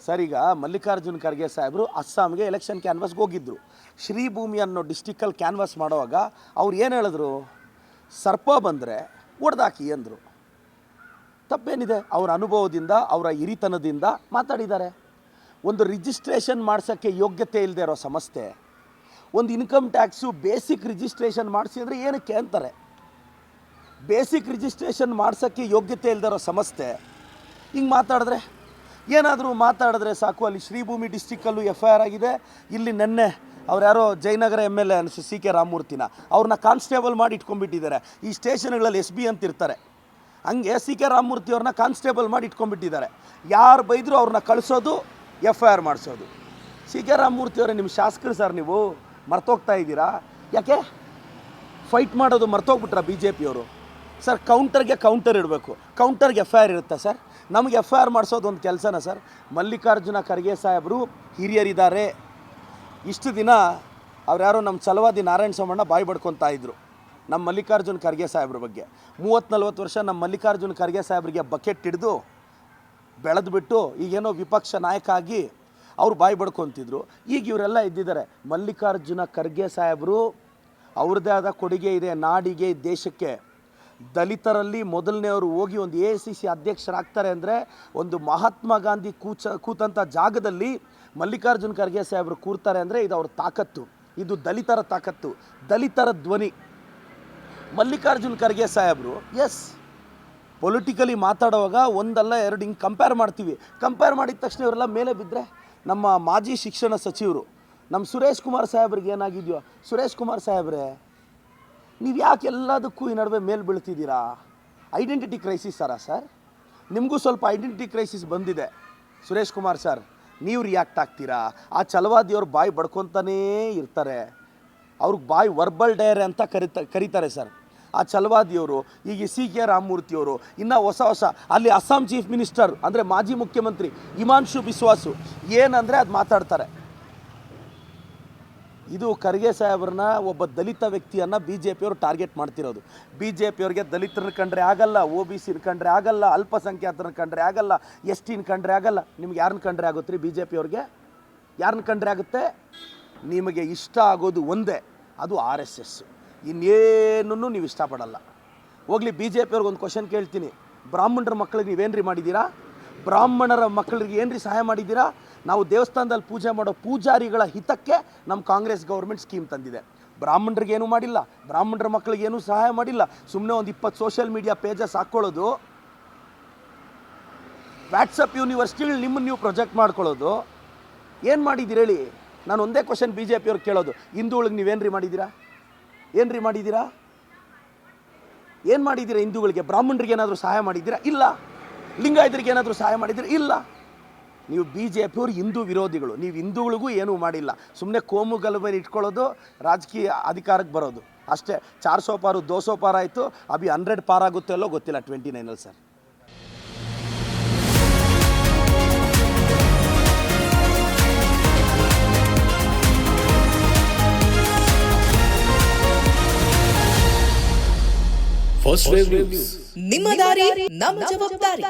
Sir, ಈಗ ಮಲ್ಲಿಕಾರ್ಜುನ್ ಖರ್ಗೆ ಸಾಹೇಬರು ಅಸ್ಸಾಂಗೆ election ಕ್ಯಾನ್ವಾಸ್ಗೆ ಹೋಗಿದ್ದರು. ಶ್ರೀಭೂಮಿ ಅನ್ನೋ ಡಿಸ್ಟಿಕ್ಕಲ್ಲಿ ಕ್ಯಾನ್ವಾಸ್ ಮಾಡುವಾಗ ಅವ್ರು ಏನು ಹೇಳಿದ್ರು? ಸರ್ಪ ಬಂದರೆ ಹೊಡೆದಾಕಿ ಅಂದರು. ತಪ್ಪೇನಿದೆ? ಅವರ ಅನುಭವದಿಂದ, ಅವರ ಹಿರಿತನದಿಂದ ಮಾತಾಡಿದ್ದಾರೆ. ಒಂದು ರಿಜಿಸ್ಟ್ರೇಷನ್ ಮಾಡ್ಸೋಕ್ಕೆ ಯೋಗ್ಯತೆ ಇಲ್ಲದೆ ಇರೋ ಸಂಸ್ಥೆ ಒಂದು ಇನ್ಕಮ್ ಟ್ಯಾಕ್ಸು ಬೇಸಿಕ್ ರಿಜಿಸ್ಟ್ರೇಷನ್ ಮಾಡಿಸಿ ಅಂದರೆ ಏನಕ್ಕೆ ಅಂತಾರೆ. ಬೇಸಿಕ್ ರಿಜಿಸ್ಟ್ರೇಷನ್ ಮಾಡ್ಸೋಕ್ಕೆ ಯೋಗ್ಯತೆ ಇಲ್ಲದೆ ಇರೋ ಸಂಸ್ಥೆ ಹಿಂಗೆ ಮಾತಾಡಿದ್ರೆ, ಏನಾದರೂ ಮಾತಾಡಿದ್ರೆ ಸಾಕು. ಅಲ್ಲಿ ಶ್ರೀಭೂಮಿ ಡಿಸ್ಟಿಕ್ಕಲ್ಲೂ FIR ಆಗಿದೆ. ಇಲ್ಲಿ ನೆನ್ನೆ ಅವ್ರು ಯಾರೋ ಜಯನಗರ MLA ಅನಿಸು CK ರಾಮಮೂರ್ತಿನ ಅವ್ರನ್ನ ಕಾನ್ಸ್ಟೇಬಲ್ ಮಾಡಿ ಇಟ್ಕೊಂಡ್ಬಿಟ್ಟಿದ್ದಾರೆ. ಈ ಸ್ಟೇಷನ್ಗಳಲ್ಲಿ SB ಅಂತ ಇರ್ತಾರೆ, ಹಂಗೆ CK ರಾಮಮೂರ್ತಿ ಅವ್ರನ್ನ ಕಾನ್ಸ್ಟೇಬಲ್ ಮಾಡಿ ಇಟ್ಕೊಂಡ್ಬಿಟ್ಟಿದ್ದಾರೆ. ಯಾರು ಬೈದರೂ ಅವ್ರನ್ನ ಕಳಿಸೋದು, FIR ಮಾಡಿಸೋದು. CK ರಾಮಮೂರ್ತಿ ಅವರೇ, ನಿಮ್ಮ ಶಾಸಕರು ಸರ್, ನೀವು ಮರ್ತೋಗ್ತಾ ಇದ್ದೀರಾ? ಯಾಕೆ ಫೈಟ್ ಮಾಡೋದು ಮರ್ತೋಗ್ಬಿಟ್ರಾ BJP ಅವರು? ಸರ್, ಕೌಂಟರ್ಗೆ ಕೌಂಟರ್ ಇಡಬೇಕು, ಕೌಂಟರ್ಗೆ FIR ಇರುತ್ತಾ ಸರ್? ನಮಗೆ FIR ಮಾಡಿಸೋದು ಒಂದು ಕೆಲಸನ ಸರ್? ಮಲ್ಲಿಕಾರ್ಜುನ ಖರ್ಗೆ ಸಾಹೇಬರು ಹಿರಿಯರಿದ್ದಾರೆ. ಇಷ್ಟು ದಿನ ಅವ್ರು ಯಾರೋ ನಮ್ಮ ಛಲವಾದಿ ನಾರಾಯಣ ಸೋಮಣ್ಣ ಬಾಯಿ ಬಡ್ಕೊತಾ ಇದ್ರು ನಮ್ಮ ಮಲ್ಲಿಕಾರ್ಜುನ ಖರ್ಗೆ ಸಾಹೇಬ್ರ ಬಗ್ಗೆ. 30-40 ವರ್ಷ ನಮ್ಮ ಮಲ್ಲಿಕಾರ್ಜುನ ಖರ್ಗೆ ಸಾಹೇಬ್ರಿಗೆ ಬಕೆಟ್ ಹಿಡಿದು ಬೆಳೆದ್ಬಿಟ್ಟು ಈಗೇನೋ ವಿಪಕ್ಷ ನಾಯಕ ಆಗಿ ಅವ್ರು ಬಾಯಿ ಬಡ್ಕೊತಿದ್ರು. ಈಗ ಇವರೆಲ್ಲ ಇದ್ದಿದ್ದಾರೆ. ಮಲ್ಲಿಕಾರ್ಜುನ ಖರ್ಗೆ ಸಾಹೇಬರು ಅವ್ರದ್ದೇ ಆದ ಕೊಡುಗೆ ಇದೆ ನಾಡಿಗೆ, ದೇಶಕ್ಕೆ. ದಲಿತರಲ್ಲಿ ಮೊದಲನೇವರು ಹೋಗಿ ಒಂದು AICC ಅಧ್ಯಕ್ಷರಾಗ್ತಾರೆ ಅಂದರೆ, ಒಂದು ಮಹಾತ್ಮ ಗಾಂಧಿ ಕೂತಂಥ ಜಾಗದಲ್ಲಿ ಮಲ್ಲಿಕಾರ್ಜುನ ಖರ್ಗೆ ಸಾಹೇಬರು ಕೂರ್ತಾರೆ ಅಂದರೆ ಇದು ಅವ್ರ ತಾಕತ್ತು. ಇದು ದಲಿತರ ತಾಕತ್ತು, ದಲಿತರ ಧ್ವನಿ. ಮಲ್ಲಿಕಾರ್ಜುನ ಖರ್ಗೆ ಸಾಹೇಬರು ಪೊಲಿಟಿಕಲಿ ಮಾತಾಡುವಾಗ ಒಂದಲ್ಲ ಎರಡು ಹಿಂಗೆ ಕಂಪೇರ್ ಮಾಡ್ತೀವಿ. ಕಂಪೇರ್ ಮಾಡಿದ ತಕ್ಷಣ ಇವರೆಲ್ಲ ಮೇಲೆ ಬಿದ್ದರೆ, ನಮ್ಮ ಮಾಜಿ ಶಿಕ್ಷಣ ಸಚಿವರು ನಮ್ಮ ಸುರೇಶ್ ಕುಮಾರ್ ಸಾಹೇಬ್ರಿಗೆ ಏನಾಗಿದೆಯೋ, ಸುರೇಶ್ ಕುಮಾರ್ ಸಾಹೇಬ್ರೆ ನೀವು ಯಾಕೆ ಎಲ್ಲದಕ್ಕೂ ಈ ನಡುವೆ ಮೇಲೆ ಬೀಳ್ತಿದ್ದೀರಾ? Identity crisis sir? ನಿಮಗೂ ಸ್ವಲ್ಪ ಐಡೆಂಟಿಟಿ ಕ್ರೈಸಿಸ್ ಬಂದಿದೆ. ಸುರೇಶ್ ಕುಮಾರ್ ಸರ್, ನೀವು ರಿಯಾಕ್ಟ್ ಆಗ್ತೀರಾ? ಆ ಛಲವಾದಿಯವ್ರು ಬಾಯಿ ಬಡ್ಕೊತಾನೇ ಇರ್ತಾರೆ. ಅವ್ರಿಗೆ ಬಾಯಿ ವರ್ಬಲ್ ಡೈರಿ ಅಂತ ಕರೀತಾರೆ ಸರ್. ಆ ಛಲವಾದಿಯವರು, ಈಗ CK ರಾಮಮೂರ್ತಿಯವರು, ಇನ್ನು ಹೊಸ ಅಲ್ಲಿ ಅಸ್ಸಾಂ ಚೀಫ್ ಮಿನಿಸ್ಟರ್ ಅಂದರೆ ಮಾಜಿ ಮುಖ್ಯಮಂತ್ರಿ ಹಿಮಾಂಶು ಬಿಸ್ವಾಸು ಏನಂದರೆ ಅದು ಮಾತಾಡ್ತಾರೆ. ಇದು ಖರ್ಗೆ ಸಾಹೇಬ್ರನ್ನ, ಒಬ್ಬ ದಲಿತ ವ್ಯಕ್ತಿಯನ್ನು BJP ಅವರು ಟಾರ್ಗೆಟ್ ಮಾಡ್ತಿರೋದು. BJP ಅವ್ರಿಗೆ ದಲಿತರನ್ನ ಕಂಡ್ರೆ ಆಗಲ್ಲ, OBCನ ಕಂಡ್ರೆ ಆಗಲ್ಲ, ಅಲ್ಪಸಂಖ್ಯಾತರನ್ನ ಕಂಡ್ರೆ ಆಗಲ್ಲ, STನ ಕಂಡ್ರೆ ಆಗಲ್ಲ. ನಿಮ್ಗೆ ಯಾರನ್ನ ಕಂಡ್ರೆ ಆಗುತ್ತೆ ರೀ? BJP ಅವ್ರಿಗೆ ಯಾರನ್ನ ಕಂಡ್ರೆ ಆಗುತ್ತೆ? ನಿಮಗೆ ಇಷ್ಟ ಆಗೋದು ಒಂದೇ, ಅದು RSS. ಇನ್ನೇನೂ ನೀವು ಇಷ್ಟಪಡಲ್ಲ. ಹೋಗ್ಲಿ, BJP ಅವ್ರಿಗೆ ಒಂದು ಕ್ವಶನ್ ಕೇಳ್ತೀನಿ. ಬ್ರಾಹ್ಮಣರ ಮಕ್ಕಳಿಗೆ ನೀವೇನ್ರಿ ಮಾಡಿದ್ದೀರಾ? ಬ್ರಾಹ್ಮಣರ ಮಕ್ಕಳಿಗೆ ಏನ್ರಿ ಸಹಾಯ ಮಾಡಿದ್ದೀರಾ? ನಾವು ದೇವಸ್ಥಾನದಲ್ಲಿ ಪೂಜೆ ಮಾಡೋ ಪೂಜಾರಿಗಳ ಹಿತಕ್ಕೆ ನಮ್ಮ ಕಾಂಗ್ರೆಸ್ ಗೌರ್ಮೆಂಟ್ ಸ್ಕೀಮ್ ತಂದಿದೆ. ಬ್ರಾಹ್ಮಣರಿಗೆ ಏನೂ ಮಾಡಿಲ್ಲ, ಬ್ರಾಹ್ಮಣರ ಮಕ್ಕಳಿಗೆ ಏನೂ ಸಹಾಯ ಮಾಡಿಲ್ಲ. ಸುಮ್ಮನೆ ಒಂದು 20 ಸೋಷಿಯಲ್ ಮೀಡಿಯಾ ಪೇಜಸ್ ಹಾಕ್ಕೊಳ್ಳೋದು, ವಾಟ್ಸಪ್ ಯೂನಿವರ್ಸಿಟಿಗಳು ನಿಮ್ಮನ್ನು ನೀವು ಪ್ರೊಜೆಕ್ಟ್ ಮಾಡ್ಕೊಳ್ಳೋದು. ಏನು ಮಾಡಿದ್ದೀರಿ ಹೇಳಿ? ನಾನು ಒಂದೇ ಕ್ವಶನ್ BJP ಅವ್ರಿಗೆ ಕೇಳೋದು, ಹಿಂದೂಗಳಿಗೆ ನೀವೇನ್ರಿ ಮಾಡಿದ್ದೀರಾ? ಏನ್ರಿ ಮಾಡಿದ್ದೀರಾ? ಏನು ಮಾಡಿದ್ದೀರಾ ಹಿಂದೂಗಳಿಗೆ? ಬ್ರಾಹ್ಮಣರಿಗೆ ಏನಾದರೂ ಸಹಾಯ ಮಾಡಿದ್ದೀರಾ? ಇಲ್ಲ. ಲಿಂಗಾಯತರಿಗೆ ಏನಾದರೂ ಸಹಾಯ ಮಾಡಿದ್ದೀರಾ? ಇಲ್ಲ. ನೀವು BJP ಅವರು ಹಿಂದೂ ವಿರೋಧಿಗಳು. ನೀವು ಹಿಂದೂಗಳಿಗೂ ಏನೂ ಮಾಡಿಲ್ಲ. ಸುಮ್ಮನೆ ಕೋಮು ಗಲಭೆ ಇಟ್ಕೊಳ್ಳೋದು, ರಾಜಕೀಯ ಅಧಿಕಾರಕ್ಕೆ ಬರೋದು ಅಷ್ಟೇ. 400 ಪಾರು 200 ಪಾರು ಆಯಿತು. ಅಭಿ 100 ಪಾರಾಗುತ್ತೆ ಅಲ್ಲೋ ಗೊತ್ತಿಲ್ಲ 29ಅಲ್ಲಿ ಸರ್. ಫಸ್ಟ್ ವೇವ್ ನ್ಯೂಸ್, ನಿಮ್ಮ ದಾರಿ ನಮ್ಮ ಜವಾಬ್ದಾರಿ.